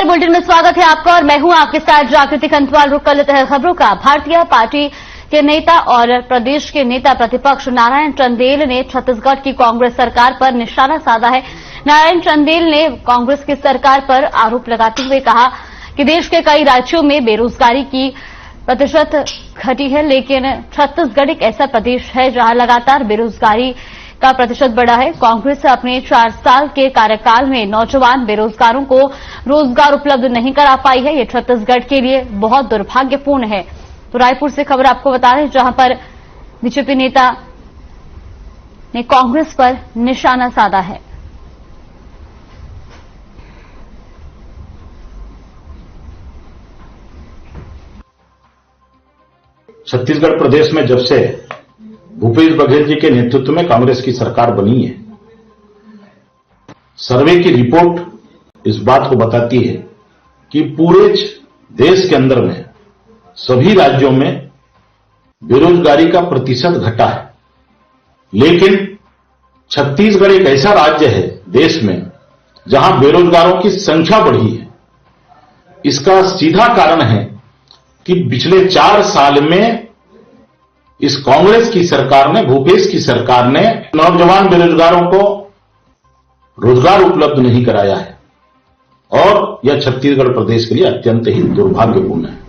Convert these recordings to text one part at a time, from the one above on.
नमस्कार, बुलेटिन में स्वागत है आपका और मैं हूं आपके साथ जागृति खंतवाल। रुक कर लेते हैं खबरों का। भारतीय पार्टी के नेता और प्रदेश के नेता प्रतिपक्ष नारायण चंदेल ने छत्तीसगढ़ की कांग्रेस सरकार पर निशाना साधा है। नारायण चंदेल ने कांग्रेस की सरकार पर आरोप लगाते हुए कहा कि देश के कई राज्यों में बेरोजगारी की प्रतिशत घटी है, लेकिन छत्तीसगढ़ एक ऐसा प्रदेश है जहां लगातार बेरोजगारी का प्रतिशत बढ़ा है। कांग्रेस अपने 4 साल के कार्यकाल में नौजवान बेरोजगारों को रोजगार उपलब्ध नहीं करा पाई है। ये छत्तीसगढ़ के लिए बहुत दुर्भाग्यपूर्ण है। तो रायपुर से खबर आपको बता रहे हैं, जहां पर बीजेपी नेता ने कांग्रेस पर निशाना साधा है। छत्तीसगढ़ प्रदेश में जब से भूपेश बघेल जी के नेतृत्व में कांग्रेस की सरकार बनी है, सर्वे की रिपोर्ट इस बात को बताती है कि पूरे देश के अंदर में सभी राज्यों में बेरोजगारी का प्रतिशत घटा है, लेकिन छत्तीसगढ़ एक ऐसा राज्य है देश में जहां बेरोजगारों की संख्या बढ़ी है। इसका सीधा कारण है कि पिछले 4 साल में इस कांग्रेस की सरकार ने, भूपेश की सरकार ने नौजवान बेरोजगारों को रोजगार उपलब्ध नहीं कराया है और यह छत्तीसगढ़ प्रदेश के लिए अत्यंत ही दुर्भाग्यपूर्ण है।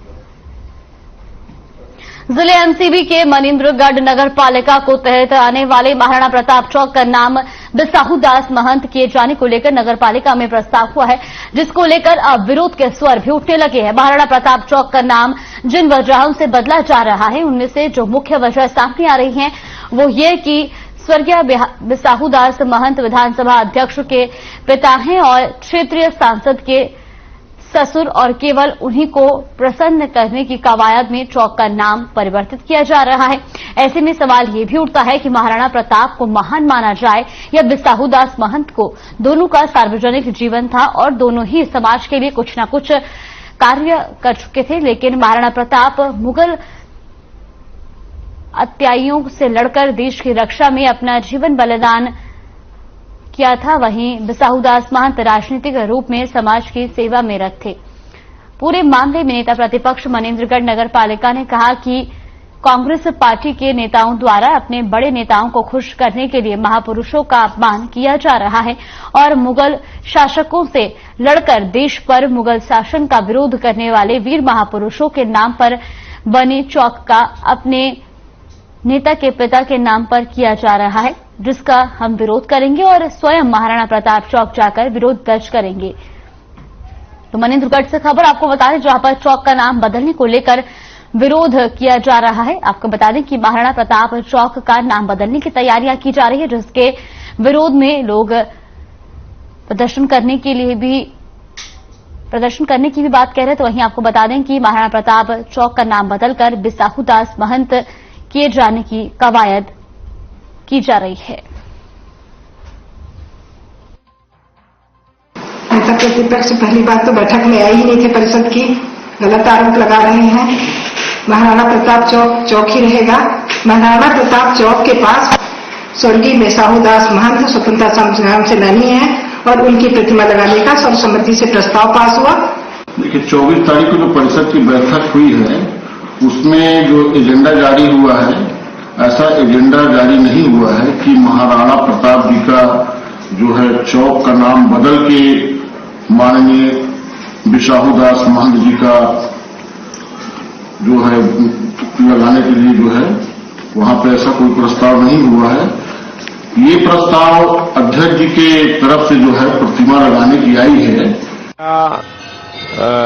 जिले एमसीबी के मनिंद्रगढ़ नगर पालिका को तहत आने वाले महाराणा प्रताप चौक का नाम बिसाहू दास महंत किए जाने को लेकर नगर पालिका में प्रस्ताव हुआ है, जिसको लेकर अब विरोध के स्वर भी उठने लगे हैं। महाराणा प्रताप चौक का नाम जिन वजहों से बदला जा रहा है, उनमें से जो मुख्य वजह सामने आ रही है वो ये कि स्वर्गीय बिसाहू दास महंत विधानसभा अध्यक्ष के पिता हैं और क्षेत्रीय सांसद के ससुर, और केवल उन्हीं को प्रसन्न करने की कवायद में चौक का नाम परिवर्तित किया जा रहा है। ऐसे में सवाल ये भी उठता है कि महाराणा प्रताप को महान माना जाए या बिसाहू दास महंत को। दोनों का सार्वजनिक जीवन था और दोनों ही समाज के लिए कुछ न कुछ कार्य कर चुके थे, लेकिन महाराणा प्रताप मुगल अत्याचारियों से लड़कर देश की रक्षा में अपना जीवन बलिदान किया था। वहीं बिसाहू दास महंत राजनीतिक रूप में समाज की सेवा में रत थे। पूरे मामले में नेता प्रतिपक्ष मनिंद्रगढ़ नगर पालिका ने कहा कि कांग्रेस पार्टी के नेताओं द्वारा अपने बड़े नेताओं को खुश करने के लिए महापुरुषों का अपमान किया जा रहा है और मुगल शासकों से लड़कर देश पर मुगल शासन का विरोध करने वाले वीर महापुरुषों के नाम पर बने चौक का अपने नेता के पिता के नाम पर किया जा रहा है, जिसका हम विरोध करेंगे और स्वयं महाराणा प्रताप चौक जाकर विरोध दर्ज करेंगे। तो मनिंद्रगढ़ से खबर आपको बता दें, जहां पर चौक का नाम बदलने को लेकर विरोध किया जा रहा है। आपको बता दें कि महाराणा प्रताप चौक का नाम बदलने की तैयारियां की जा रही है, जिसके विरोध में लोग प्रदर्शन करने की भी बात कह रहे हैं। तो वहीं आपको बता दें कि महाराणा प्रताप चौक का नाम बदलकर बिसाहू दास महंत किए जाने की कवायद की जा रही है। नेता प्रतिपक्ष पहली बात तो बैठक में आई ही नहीं थे परिषद की, गलत आरोप लगा रहे हैं। महाराणा प्रताप चौक ही रहेगा। महाराणा प्रताप चौक के पास स्वर्गीय बिसाहू दास महंत स्वतंत्रता संग्राम सेनानी है और उनकी प्रतिमा लगाने का सर्वसम्मति से प्रस्ताव पास हुआ। देखिए, 24 तारीख को जो परिषद की बैठक हुई है उसमें जो एजेंडा जारी हुआ है, ऐसा एजेंडा जारी नहीं हुआ है कि महाराणा प्रताप जी का जो है चौक का नाम बदल के माननीय बिसाहू दास महंत जी का जो है लगाने के लिए जो है वहां पे ऐसा कोई प्रस्ताव नहीं हुआ है। ये प्रस्ताव अध्यक्ष जी के तरफ से जो है प्रतिमा लगाने की आई है।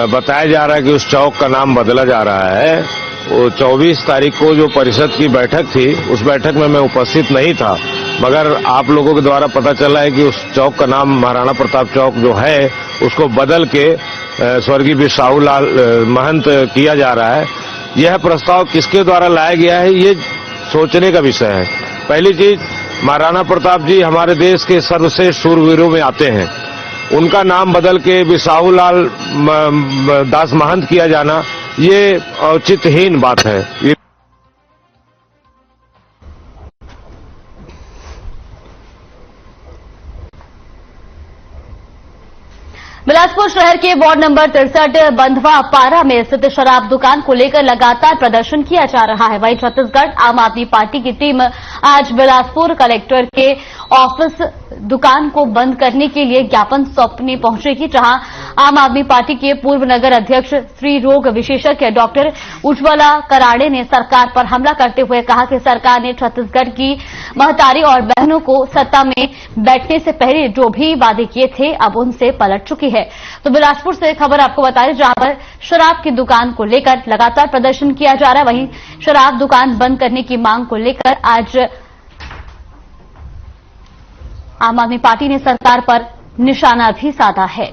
बताया जा रहा है कि उस चौक का नाम बदला जा रहा है। वो 24 तारीख को जो परिषद की बैठक थी, उस बैठक में मैं उपस्थित नहीं था, मगर आप लोगों के द्वारा पता चला है कि उस चौक का नाम महाराणा प्रताप चौक जो है उसको बदल के स्वर्गीय बिसाहू लाल महंत किया जा रहा है। यह प्रस्ताव किसके द्वारा लाया गया है, ये सोचने का विषय है। पहली चीज, महाराणा प्रताप जी हमारे देश के सर्वश्रेष्ठ शूरवीरों में आते हैं। उनका नाम बदल के बिसाहू लाल दास महंत किया जाना ये औचित्यहीन बात है। बिलासपुर शहर के वार्ड नंबर 63 बंधवा पारा में स्थित शराब दुकान को लेकर लगातार प्रदर्शन किया जा रहा है। वहीं छत्तीसगढ़ आम आदमी पार्टी की टीम आज बिलासपुर कलेक्टर के ऑफिस दुकान को बंद करने के लिए ज्ञापन सौंपने पहुंचेगी, जहां आम आदमी पार्टी के पूर्व नगर अध्यक्ष स्त्री रोग विशेषज्ञ डॉक्टर उज्ज्वला कराड़े ने सरकार पर हमला करते हुए कहा कि सरकार ने छत्तीसगढ़ की महतारी और बहनों को सत्ता में बैठने से पहले जो भी वादे किए थे अब उनसे पलट चुकी है। तो बिलासपुर से खबर आपको बता दें, जहां पर शराब की दुकान को लेकर लगातार प्रदर्शन किया जा रहा है। वहीं शराब दुकान बंद करने की मांग को लेकर आज आम आदमी पार्टी ने सरकार पर निशाना भी साधा है।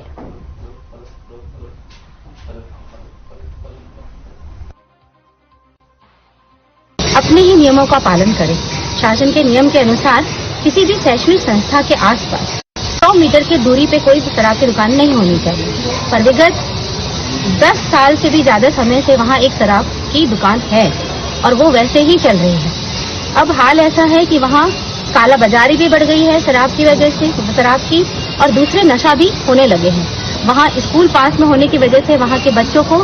अपने ही नियमों का पालन करें। शासन के नियम के अनुसार किसी भी शैक्षणिक संस्था के आसपास 100 मीटर की दूरी पे कोई भी शराब की दुकान नहीं होनी चाहिए। पर विगत 10 साल से भी ज्यादा समय से वहाँ एक शराब की दुकान है और वो वैसे ही चल रही है। अब हाल ऐसा है कि वहाँ काला बाजारी भी बढ़ गई है शराब की वजह से, शराब की, और दूसरे नशा भी होने लगे हैं। वहाँ स्कूल पास में होने की वजह से वहाँ के बच्चों को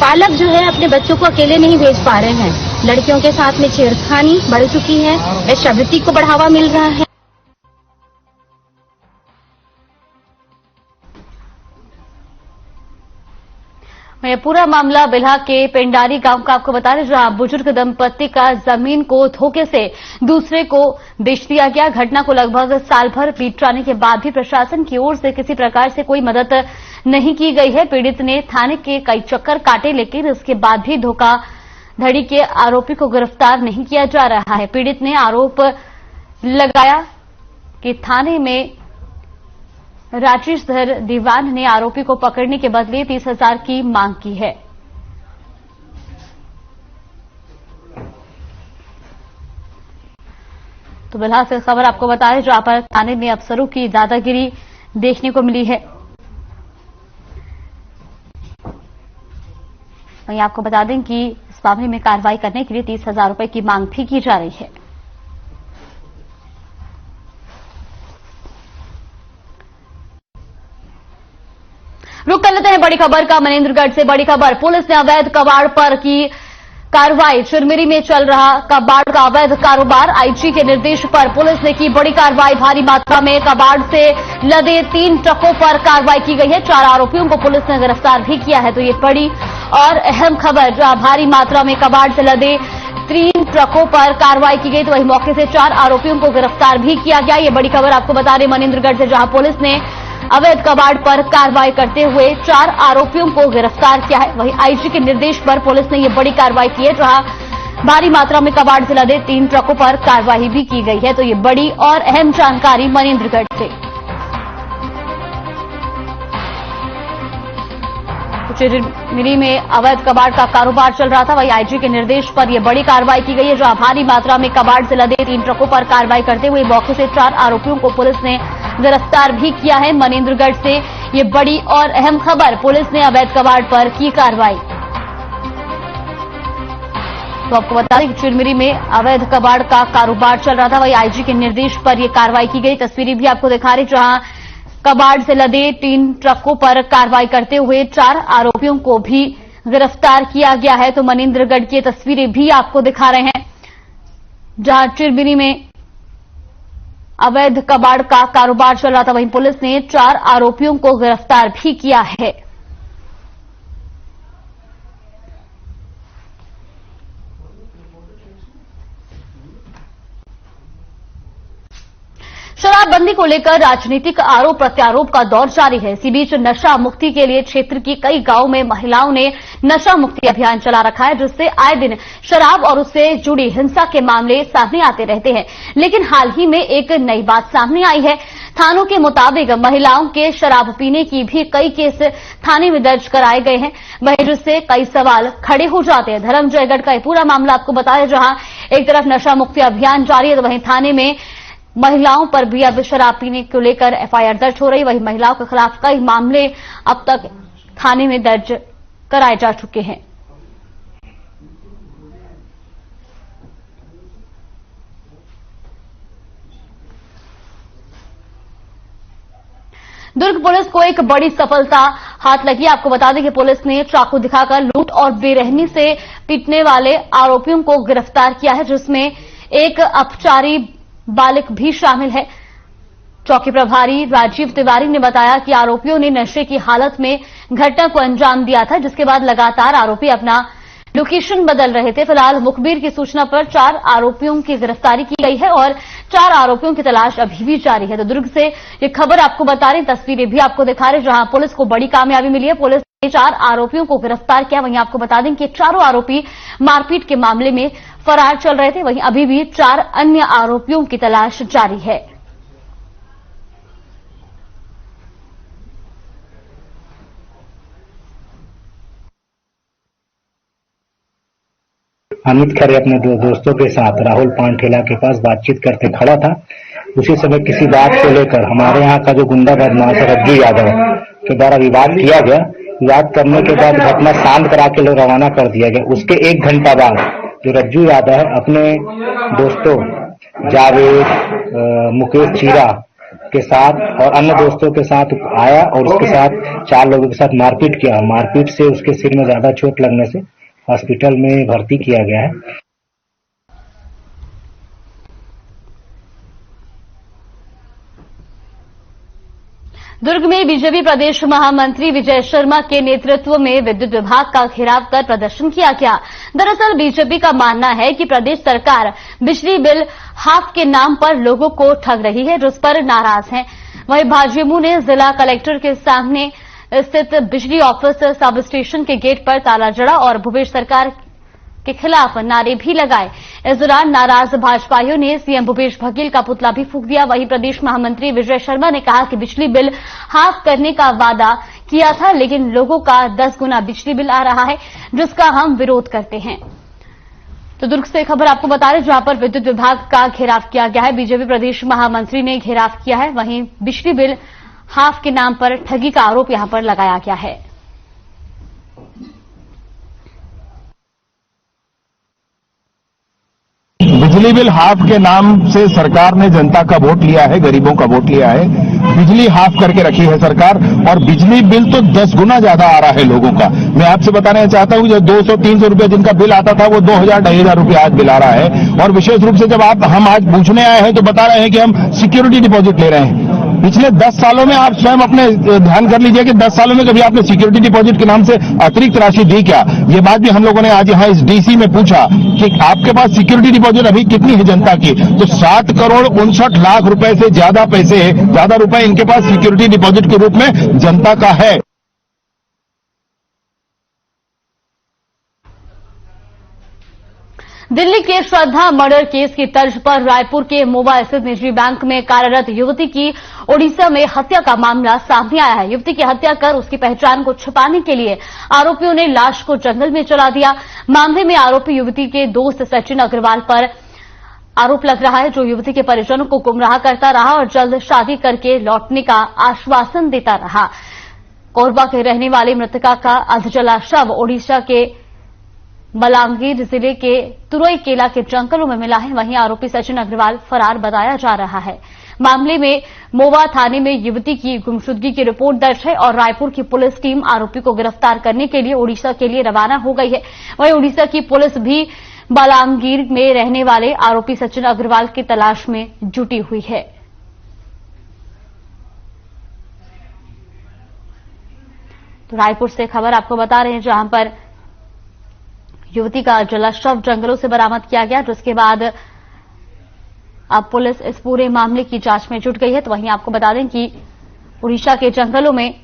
पालक जो है अपने बच्चों को अकेले नहीं भेज पा रहे हैं। लड़कियों के साथ में छेड़खानी बढ़ चुकी है, वेश्यावृत्ति को बढ़ावा मिल रहा है। यह पूरा मामला बिल्हा के पेंडारी गांव का आपको बता दें, जहां बुजुर्ग दंपत्ति का जमीन को धोखे से दूसरे को बेच दिया गया। घटना को लगभग साल भर बीत जाने के बाद भी प्रशासन की ओर से किसी प्रकार से कोई मदद नहीं की गई है। पीड़ित ने थाने के कई चक्कर काटे, लेकिन इसके बाद भी धोखाधड़ी के आरोपी को गिरफ्तार नहीं किया जा रहा है। पीड़ित ने आरोप लगाया कि थाने में राजेश धर दीवान ने आरोपी को पकड़ने के बदले 30,000 की मांग की है। तो बिल्हा से खबर आपको बताएं, जहां पर थाने में अफसरों की दादागिरी देखने को मिली है। वहीं आपको बता दें कि इस मामले में कार्रवाई करने के लिए 30,000 रुपए की मांग भी की जा रही है। रुक कर लेते हैं बड़ी खबर का। मनेन्द्रगढ़ से बड़ी खबर, पुलिस ने अवैध कबाड़ पर की कार्रवाई। चिरमिरी में चल रहा कबाड़ का अवैध कारोबार, आईजी के निर्देश पर पुलिस ने की बड़ी कार्रवाई। भारी मात्रा में कबाड़ से लदे 3 ट्रकों पर कार्रवाई की गई है। 4 आरोपियों को पुलिस ने गिरफ्तार भी किया है। तो ये बड़ी और अहम खबर, जहां भारी मात्रा में कबाड़ से लदे 3 ट्रकों पर कार्रवाई की गई, तो वही मौके से 4 आरोपियों को गिरफ्तार भी किया गया। ये बड़ी खबर आपको बता रहे मनेन्द्रगढ़ से, जहां पुलिस ने अवैध कबाड़ पर कार्रवाई करते हुए 4 आरोपियों को गिरफ्तार किया है। वहीं आईजी के निर्देश पर पुलिस ने यह बड़ी कार्रवाई की है, जहां भारी मात्रा में कबाड़ से लदे 3 ट्रकों पर कार्रवाई भी की गई है। तो ये बड़ी और अहम जानकारी मनेन्द्रगढ़ से। चिरमिरी में अवैध कबाड़ का कारोबार चल रहा था, वहीं आईजी के निर्देश पर यह बड़ी कार्रवाई की गई है, जहां भारी मात्रा में कबाड़ से लदे 3 ट्रकों पर कार्रवाई करते हुए मौके से 4 आरोपियों को पुलिस ने गिरफ्तार भी किया है। मनेन्द्रगढ़ से ये बड़ी और अहम खबर, पुलिस ने अवैध कबाड़ पर की कार्रवाई। तो आपको बता दें कि चिरमिरी में अवैध कबाड़ का कारोबार चल रहा था, वहीं आईजी के निर्देश पर यह कार्रवाई की गई। तस्वीरें भी आपको दिखा रही, जहां कबाड़ से लदे 3 ट्रकों पर कार्रवाई करते हुए 4 आरोपियों को भी गिरफ्तार किया गया है। तो मनेन्द्रगढ़ की तस्वीरें भी आपको दिखा रहे हैं, जहां चिरमिरी में अवैध कबाड़ का कारोबार चल रहा था, वहीं पुलिस ने 4 आरोपियों को गिरफ्तार भी किया है। शराबबंदी को लेकर राजनीतिक आरोप प्रत्यारोप का दौर जारी है। इसी बीच नशा मुक्ति के लिए क्षेत्र की कई गांवों में महिलाओं ने नशा मुक्ति अभियान चला रखा है, जिससे आए दिन शराब और उससे जुड़ी हिंसा के मामले सामने आते रहते हैं। लेकिन हाल ही में एक नई बात सामने आई है। थानों के मुताबिक महिलाओं के शराब पीने की भी कई केस थाने में दर्ज कराए गए हैं, वहीं जिससे कई सवाल खड़े हो जाते हैं। धर्मजयगढ़ का पूरा मामला आपको बताया, जहां एक तरफ नशा मुक्ति अभियान जारी है, तो वहीं थाने में महिलाओं पर भी अब शराब पीने को लेकर एफआईआर दर्ज हो रही। वहीं महिलाओं के खिलाफ कई मामले अब तक थाने में दर्ज कराए जा चुके हैं। दुर्ग पुलिस को एक बड़ी सफलता हाथ लगी। आपको बता दें कि पुलिस ने चाकू दिखाकर लूट और बेरहमी से पीटने वाले आरोपियों को गिरफ्तार किया है, जिसमें एक अपचारी बालिक भी शामिल है। चौकी प्रभारी राजीव तिवारी ने बताया कि आरोपियों ने नशे की हालत में घटना को अंजाम दिया था, जिसके बाद लगातार आरोपी अपना लोकेशन बदल रहे थे। फिलहाल मुखबिर की सूचना पर 4 आरोपियों की गिरफ्तारी की गई है और 4 आरोपियों की तलाश अभी भी जारी है। तो दुर्ग से ये खबर आपको बता रही, तस्वीरें भी आपको दिखा रहे, जहां पुलिस को बड़ी कामयाबी मिली है। पुलिस ने 4 आरोपियों को गिरफ्तार किया। वहीं आपको बता दें कि चारों आरोपी मारपीट के मामले में फरार चल रहे थे। वहीं अभी भी 4 अन्य आरोपियों की तलाश जारी है। अमित खरे अपने 2 दोस्तों के साथ राहुल पान ठेला के पास बातचीत करते खड़ा था। उसी समय किसी बात को लेकर हमारे यहाँ का जो गुंडा बदमाश रज्जू यादव के द्वारा विवाद किया गया। विवाद करने के बाद घटना शांत करा के लोग रवाना कर दिया गया। उसके 1 घंटा बाद जो रज्जू यादव है अपने दोस्तों जावेद, मुकेश चीरा के साथ और अन्य दोस्तों के साथ आया और उसके साथ 4 लोगों के साथ मारपीट किया। मारपीट से उसके सिर में ज्यादा चोट लगने से हॉस्पिटल में भर्ती किया गया है। दुर्ग में बीजेपी प्रदेश महामंत्री विजय शर्मा के नेतृत्व में विद्युत विभाग का घेराव कर प्रदर्शन किया गया। दरअसल बीजेपी का मानना है कि प्रदेश सरकार बिजली बिल हाफ के नाम पर लोगों को ठग रही है, जिस पर नाराज हैं। वहीं भाजपा ने जिला कलेक्टर के सामने स्थित बिजली ऑफिस सब स्टेशन के गेट पर ताला जड़ा और भूपेश सरकार के खिलाफ नारे भी लगाए। इस दौरान नाराज भाजपाइयों ने सीएम भूपेश बघेल का पुतला भी फूंक दिया। वहीं प्रदेश महामंत्री विजय शर्मा ने कहा कि बिजली बिल हाफ करने का वादा किया था, लेकिन लोगों का 10 गुना बिजली बिल आ रहा है, जिसका हम विरोध करते हैं। तो दुर्ग से खबर आपको बता रहे, जहां पर विद्युत विभाग का घेराव किया गया है। बीजेपी प्रदेश महामंत्री ने घेराव किया है। वहीं बिजली बिल हाफ के नाम पर ठगी का आरोप यहां पर लगाया गया है। बिजली बिल हाफ के नाम से सरकार ने जनता का वोट लिया है, गरीबों का वोट लिया है। बिजली हाफ करके रखी है सरकार और बिजली बिल तो 10 गुना ज्यादा आ रहा है लोगों का। मैं आपसे बताना चाहता हूं, जो 200-300 रुपये जिनका बिल आता था वो 2000-2500 रुपये आज बिल आ रहा है। और विशेष रूप से जब हम आज पूछने आए हैं तो बता रहे हैं कि हम सिक्योरिटी डिपॉजिट ले रहे हैं। पिछले 10 सालों में आप स्वयं अपने ध्यान कर लीजिए कि 10 सालों में कभी आपने सिक्योरिटी डिपॉजिट के नाम से अतिरिक्त राशि दी क्या? ये बात भी हम लोगों ने आज यहाँ इस डीसी में पूछा कि आपके पास सिक्योरिटी डिपॉजिट अभी कितनी है जनता की? तो 7 करोड़ 59 लाख रुपए से ज्यादा रुपए इनके पास सिक्योरिटी डिपॉजिट के रूप में जनता का है। दिल्ली के श्रद्धा मर्डर केस की तर्ज पर रायपुर के मोवा स्थित निजी बैंक में कार्यरत युवती की ओडिशा में हत्या का मामला सामने आया है। युवती की हत्या कर उसकी पहचान को छिपाने के लिए आरोपियों ने लाश को जंगल में जला दिया। मामले में आरोपी युवती के दोस्त सचिन अग्रवाल पर आरोप लग रहा है, जो युवती के परिजनों को गुमराह करता रहा और जल्द शादी करके लौटने का आश्वासन देता रहा। कोरबा के रहने वाली मृतका का अधजला शव ओडिशा के बलांगीर जिले के तुरई केला के जंगलों में मिला है। वहीं आरोपी सचिन अग्रवाल फरार बताया जा रहा है। मामले में मोवा थाने में युवती की गुमशुदगी की रिपोर्ट दर्ज है और रायपुर की पुलिस टीम आरोपी को गिरफ्तार करने के लिए ओडिशा के लिए रवाना हो गई है। वहीं ओडिशा की पुलिस भी बलांगीर में रहने वाले आरोपी सचिन अग्रवाल की तलाश में जुटी हुई है। तो रायपुर से खबर आपको बता रहे हैं, जहां पर युवती का जला शव जंगलों से बरामद किया गया, जिसके बाद अब पुलिस इस पूरे मामले की जांच में जुट गई है। तो वहीं आपको बता दें कि उड़ीसा के जंगलों में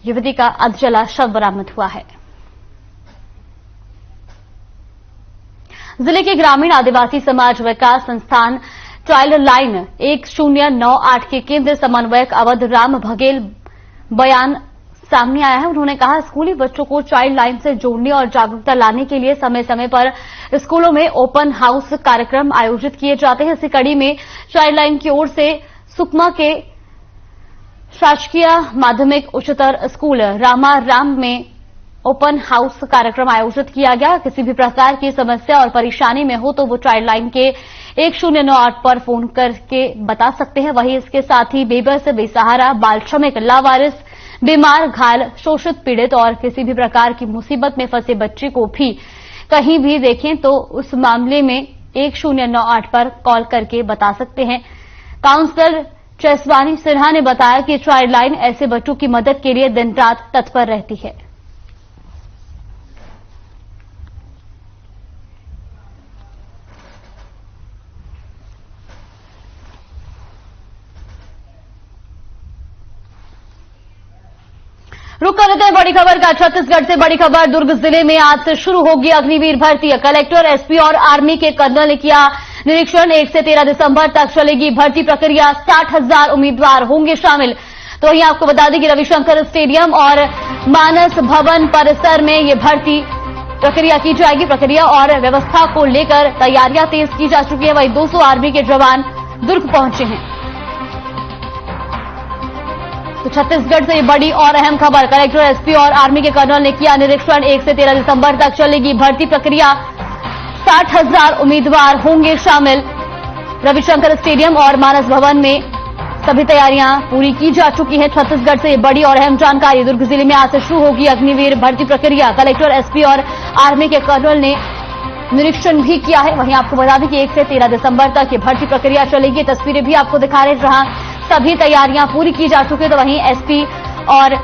युवती का अधजला शव बरामद हुआ है। जिले के ग्रामीण आदिवासी समाज विकास संस्थान चाइल्ड लाइन 1098 के केंद्रीय समन्वयक अवध राम बघेल बयान सामने आया है। उन्होंने कहा, स्कूली बच्चों को चाइल्ड लाइन से जोड़ने और जागरूकता लाने के लिए समय समय पर स्कूलों में ओपन हाउस कार्यक्रम आयोजित किए जाते हैं। इसी कड़ी में चाइल्ड लाइन की ओर से सुकमा के शासकीय माध्यमिक उच्चतर स्कूल रामा राम में ओपन हाउस कार्यक्रम आयोजित किया गया। किसी भी प्रकार की समस्या और परेशानी में हो तो वो चाइल्ड लाइन के 1098 पर फोन करके बता सकते हैं। वहीं इसके साथ ही बेबस, बेसहारा, बाल श्रमिक, लावारिस, बीमार, घायल, शोषित, पीड़ित और किसी भी प्रकार की मुसीबत में फंसे बच्चे को भी कहीं भी देखें तो उस मामले में 1098 पर कॉल करके बता सकते हैं। काउंसलर चैसवानी सिन्हा ने बताया कि चाइल्ड लाइन ऐसे बच्चों की मदद के लिए दिन रात तत्पर रहती है। रुक कर लेते हैं बड़ी खबर का। छत्तीसगढ़ से बड़ी खबर। दुर्ग जिले में आज से शुरू होगी अग्निवीर भर्ती। कलेक्टर, एसपी और आर्मी के कर्नल ने किया निरीक्षण। 1 से 13 दिसंबर तक चलेगी भर्ती प्रक्रिया। 60,000 उम्मीदवार होंगे शामिल। तो वहीं आपको बता दें कि रविशंकर स्टेडियम और मानस भवन परिसर में ये भर्ती प्रक्रिया की जाएगी। प्रक्रिया और व्यवस्था को लेकर तैयारियां तेज की जा चुकी है। वहीं 200 आर्मी के जवान दुर्ग पहुंचे हैं। तो छत्तीसगढ़ से ये बड़ी और अहम खबर। कलेक्टर, एसपी और आर्मी के कर्नल ने किया निरीक्षण। 1 से 13 दिसंबर तक चलेगी भर्ती प्रक्रिया। 60,000 उम्मीदवार होंगे शामिल। रविशंकर स्टेडियम और मानस भवन में सभी तैयारियां पूरी की जा चुकी हैं। छत्तीसगढ़ से ये बड़ी और अहम जानकारी। दुर्ग जिले में आज से शुरू होगी अग्निवीर भर्ती प्रक्रिया। कलेक्टर, एसपी और आर्मी के कर्नल ने निरीक्षण भी किया है। वहीं आपको बता दें कि 1 से 13 दिसंबर तक ये भर्ती प्रक्रिया चलेगी। तस्वीरें भी आपको दिखा रहे, जहां सभी तैयारियां पूरी की जा चुकी है। तो वहीं एसपी और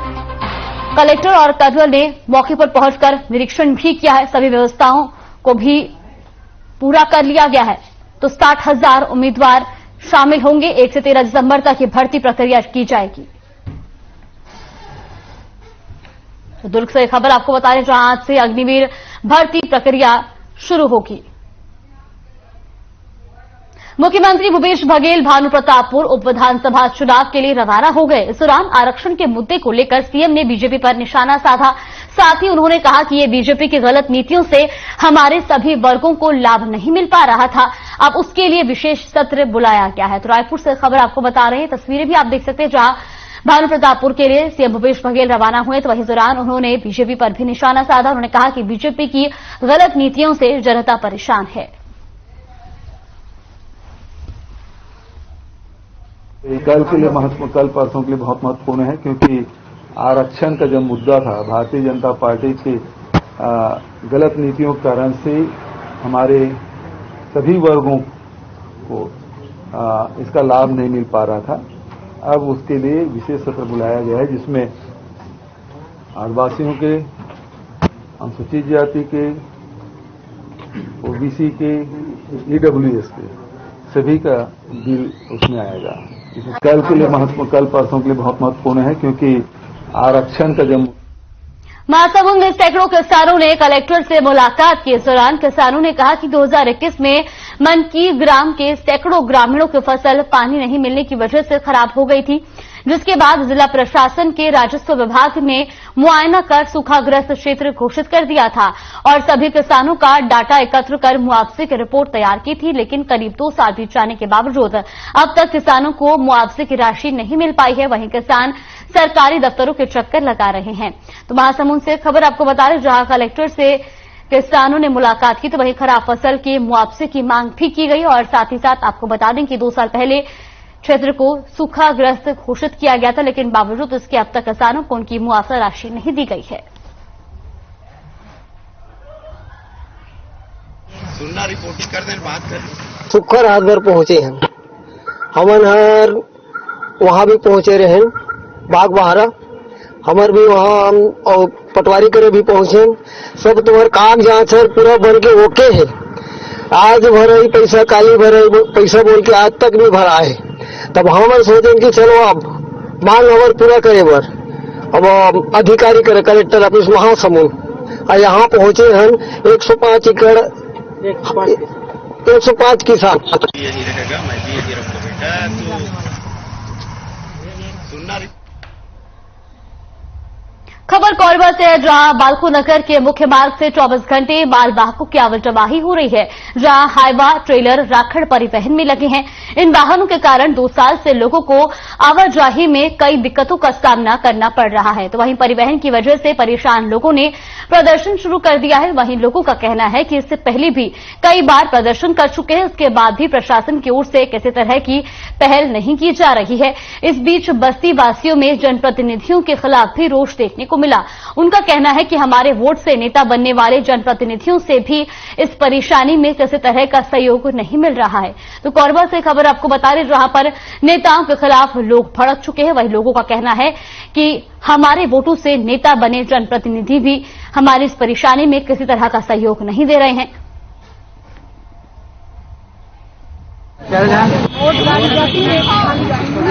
कलेक्टर और कर्नल ने मौके पर पहुंचकर निरीक्षण भी किया है। सभी व्यवस्थाओं को भी पूरा कर लिया गया है। तो 60,000 उम्मीदवार शामिल होंगे। 1 से 13 दिसंबर तक ये भर्ती प्रक्रिया की जाएगी। तो दुर्ग से खबर आपको बता रहे, जहां आज से अग्निवीर भर्ती प्रक्रिया शुरू होगी। मुख्यमंत्री भूपेश बघेल भानुप्रतापपुर उप विधानसभा चुनाव के लिए रवाना हो गए। इस दौरान आरक्षण के मुद्दे को लेकर सीएम ने बीजेपी पर निशाना साधा। साथ ही उन्होंने कहा कि ये बीजेपी की गलत नीतियों से हमारे सभी वर्गों को लाभ नहीं मिल पा रहा था। अब उसके लिए विशेष सत्र बुलाया गया है। तो रायपुर से खबर आपको बता रहे हैं। तस्वीरें भी आप देख सकते हैं, जहां भानुप्रतापपुर के लिए सीएम भूपेश बघेल रवाना हुए। तो वहीं दौरान उन्होंने बीजेपी पर भी निशाना साधा। उन्होंने कहा कि बीजेपी की गलत नीतियों से जनता परेशान है। कल के लिए कल परसों के लिए बहुत महत्वपूर्ण है, क्योंकि आरक्षण का जो मुद्दा था, भारतीय जनता पार्टी की गलत नीतियों के कारण से हमारे सभी वर्गों को इसका लाभ नहीं मिल पा रहा था। अब उसके लिए विशेष सत्र बुलाया गया है, जिसमें आदिवासियों के, अनुसूचित जाति के, ओबीसी के, ईडब्ल्यूएस के सभी का बिल उसमें आएगा। कल के लिए कल परसों के लिए बहुत महत्वपूर्ण है, क्योंकि आरक्षण का जब महासमुंद में सैकड़ों किसानों ने कलेक्टर से मुलाकात की। इस दौरान किसानों ने कहा कि 2021 में मनकी ग्राम के सैकड़ों ग्रामीणों की फसल पानी नहीं मिलने की वजह से खराब हो गई थी, जिसके बाद जिला प्रशासन के राजस्व विभाग ने मुआयना कर सूखाग्रस्त क्षेत्र घोषित कर दिया था और सभी किसानों का डाटा एकत्र कर मुआवजे की रिपोर्ट तैयार की थी। लेकिन करीब 2 साल बीत जाने के बावजूद अब तक किसानों को मुआवजे की राशि नहीं मिल पाई है। वहीं किसान सरकारी दफ्तरों के चक्कर लगा रहे हैं। तो महासमुंद से खबर आपको बता रहे, जहां कलेक्टर से किसानों ने मुलाकात की तो वहीं खराब फसल के मुआवजे की मांग भी की गई। और साथ ही साथ आपको बता दें कि 2 साल पहले क्षेत्र को सूखाग्रस्त घोषित किया गया था, लेकिन बावजूद इसके अब तक किसानों को उनकी मुआवजा राशि नहीं दी गई है। सुनना रिपोर्टिंग कर दें, बात कर सुखर हाथ भर पहुंचे हैं। हमन हर वहां भी पहुंचे रहे, बाग बहारा हमर भी वहाँ और पटवारी करे भी पहुंचे। सब तुम्हार कागजात सर पूरा बन के ओके है। आज भरे पैसा, काली भरे पैसा बोल के आज तक नहीं भरा है। तब हम सोचे कि चलो अब मांग हमार पूरा करे बर अब अधिकारी करे कलेक्टर ऑफिस महासमुंद और यहाँ पहुंचे हैं 105 एकड़ 105 किसान। यही रहेगा, मैं भी यही रहूंगा बेटा। तो सुनना खबर कोरबा से है, जहां बालको नगर के मुख्य मार्ग से 24 घंटे मालवाहकों की आवाजाही हो रही है, जहां हाईवा, ट्रेलर, राखड़ परिवहन में लगे हैं। इन वाहनों के कारण 2 साल से लोगों को आवाजाही में कई दिक्कतों का सामना करना पड़ रहा है। तो वहीं परिवहन की वजह से परेशान लोगों ने प्रदर्शन शुरू कर दिया है। वहीं लोगों का कहना है कि इससे पहले भी कई बार प्रदर्शन कर चुके हैं, उसके बाद भी प्रशासन की ओर से किसी तरह की पहल नहीं की जा रही है। इस बीच बस्ती वासियों में जनप्रतिनिधियों के खिलाफ भी रोष देखने को मिला। उनका कहना है कि हमारे वोट से नेता बनने वाले जनप्रतिनिधियों से भी इस परेशानी में किसी तरह का सहयोग नहीं मिल रहा है। तो कोरबा से खबर आपको बता रहे, जहां पर नेताओं के खिलाफ लोग भड़क चुके हैं। वहीं लोगों का कहना है कि हमारे वोटों से नेता बने जनप्रतिनिधि भी हमारी इस परेशानी में किसी तरह का सहयोग नहीं दे रहे हैं।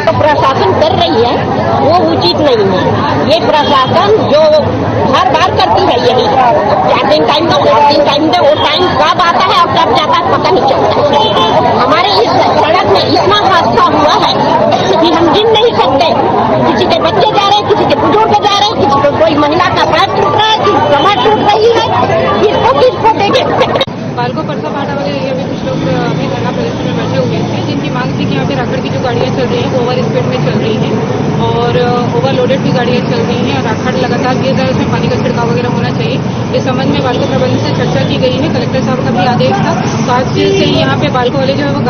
तो प्रशासन कर रही है वो उचित नहीं है। ये प्रशासन जो हर बार करती है यही 4 दिन टाइम दो, 8 दिन टाइम दो, वो टाइम कब आता है और कब जाता है पता नहीं चलता। हमारे इस सड़क में इतना हादसा हुआ है कि हम गिन नहीं सकते। किसी के बच्चे जा रहे हैं, किसी के बुजुर्ग जा रहे हैं, किसी को कोई महिला का पैर टूट रहा है, किसी कमर टूट रही है। किसको देखे। बालको परसा भाटा वाले एरिया में कुछ लोग अभी धरना प्रदर्शन में बैठे हुए थे, जिनकी मांग थी कि यहाँ पे राखड़ की जो गाड़ियाँ चल रही हैं वो ओवर स्पीड में चल रही हैं और ओवरलोडेड भी गाड़ियाँ चल रही हैं। राखड़ लगातार गिर रहा है, उसमें पानी का छिड़काव वगैरह होना चाहिए। इस संबंध में बालको प्रबंधन से चर्चा की गई है। कलेक्टर साहब का भी आदेश था। तो आज से ही यहाँ पे बालको वाले जो है वो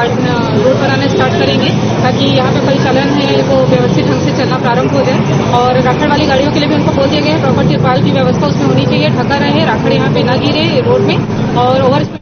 रोड बनाना स्टार्ट करेंगे, ताकि यहाँ पे परिचालन है वो व्यवस्थित ढंग से चलना प्रारंभ हो जाए। और राखड़ वाली गाड़ियों के लिए भी उनको बोल दिया गया है प्रॉपर तिरपाल की व्यवस्था उसमें होनी चाहिए, ढका रहे, राखड़ यहाँ पे न गिरे रोड में। और ओवर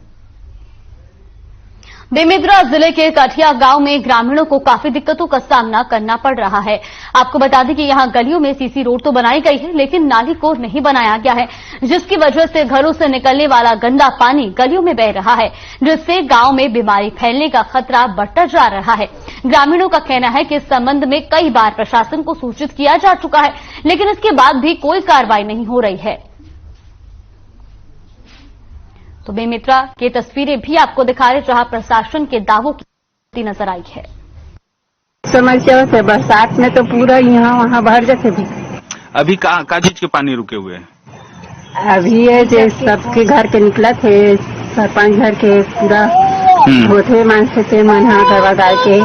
बेमेतरा जिले के कठिया गांव में ग्रामीणों को काफी दिक्कतों का सामना करना पड़ रहा है। आपको बता दें कि यहां गलियों में सीसी रोड तो बनाई गई है, लेकिन नाली को नहीं बनाया गया है, जिसकी वजह से घरों से निकलने वाला गंदा पानी गलियों में बह रहा है, जिससे गांव में बीमारी फैलने का खतरा बढ़ता जा रहा है। ग्रामीणों का कहना है कि इस संबंध में कई बार प्रशासन को सूचित किया जा चुका है, लेकिन इसके बाद भी कोई कार्रवाई नहीं हो रही है। तो बेमेतरा की तस्वीरें भी आपको दिखा रहे, जहां प्रशासन के दावों की नजर आई है। समस्या से बरसात में तो पूरा यहाँ वहाँ भर जाते भी। अभी का चीज के पानी रुके हुए हैं? अभी ये जो सबके घर के निकला थे, सरपंच घर के पूरा होते मानसे थे, मना दवा डाल के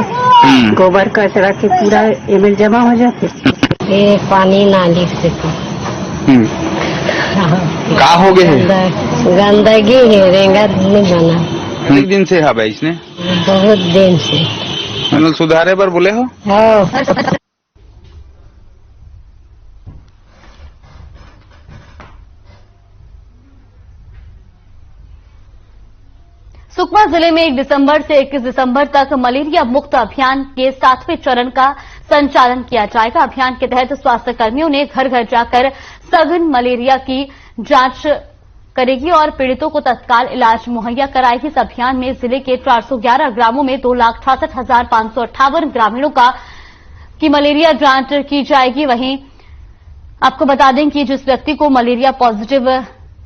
गोबर कचरा के पूरा एमएल जमा हो जाते। ये पानी नाली से का हो गए है? गंदगी है, रेंगा नहीं बना। एक दिन से है भाई इसने? बहुत दिन से। मतलब सुधारे पर बोले हो? सुकमा जिले में 1 दिसंबर से 21 दिसंबर तक मलेरिया मुक्त अभियान के 7वें चरण का संचालन किया जाएगा। अभियान के तहत स्वास्थ्य कर्मियों ने घर घर जाकर सघन मलेरिया की जांच करेगी और पीड़ितों को तत्काल इलाज मुहैया कराएगी। इस अभियान में जिले के 411 ग्रामों में 2,68,558 ग्रामीणों की मलेरिया जांच की जाएगी। वहीं आपको बता दें कि जिस व्यक्ति को मलेरिया पॉजिटिव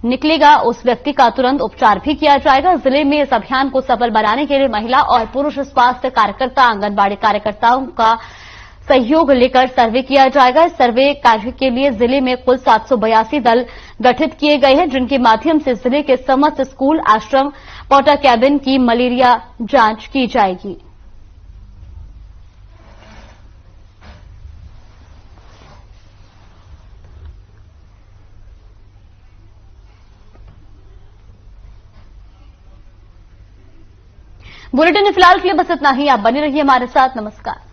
निकलेगा उस व्यक्ति का तुरंत उपचार भी किया जाएगा। जिले में इस अभियान को सफल बनाने के लिए महिला और पुरुष स्वास्थ्य कार्यकर्ता, आंगनबाड़ी कार्यकर्ताओं का सहयोग लेकर सर्वे किया जाएगा। इस सर्वे कार्य के लिए जिले में कुल 782 दल गठित किए गए हैं, जिनके माध्यम से जिले के समस्त स्कूल, आश्रम, पोटा कैबिन की मलेरिया जांच की जाएगी। बुलेटिन में फिलहाल के लिए बस इतना ही। आप बने रहिए हमारे साथ। नमस्कार।